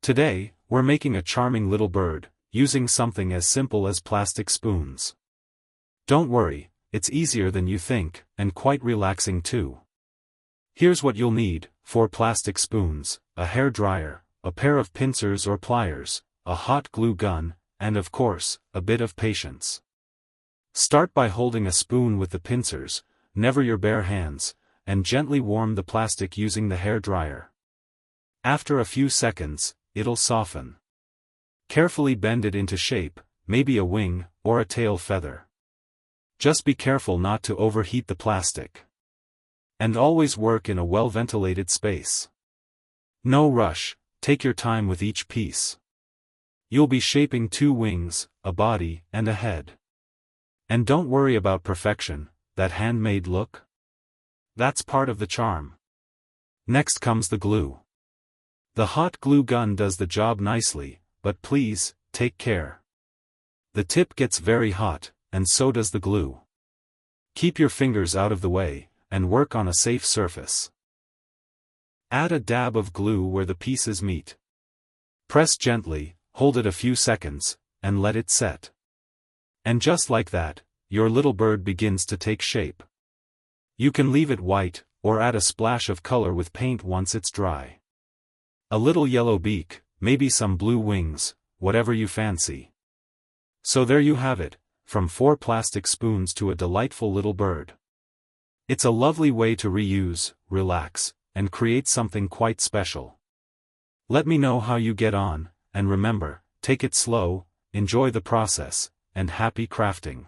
Today, we're making a charming little bird, using something as simple as plastic spoons. Don't worry, it's easier than you think, and quite relaxing too. Here's what you'll need: 4 plastic spoons, a hair dryer, a pair of pincers or pliers, a hot glue gun, and of course, a bit of patience. Start by holding a spoon with the pincers, never your bare hands, and gently warm the plastic using the hair dryer. After a few seconds, it'll soften. Carefully bend it into shape, maybe a wing, or a tail feather. Just be careful not to overheat the plastic. And always work in a well-ventilated space. No rush, take your time with each piece. You'll be shaping 2 wings, a body, and a head. And don't worry about perfection, that handmade look. That's part of the charm. Next comes the glue. The hot glue gun does the job nicely, but please, take care. The tip gets very hot, and so does the glue. Keep your fingers out of the way, and work on a safe surface. Add a dab of glue where the pieces meet. Press gently, hold it a few seconds, and let it set. And just like that, your little bird begins to take shape. You can leave it white, or add a splash of color with paint once it's dry. A little yellow beak, maybe some blue wings, whatever you fancy. So there you have it, from 4 plastic spoons to a delightful little bird. It's a lovely way to reuse, relax, and create something quite special. Let me know how you get on, and remember, take it slow, enjoy the process, and happy crafting.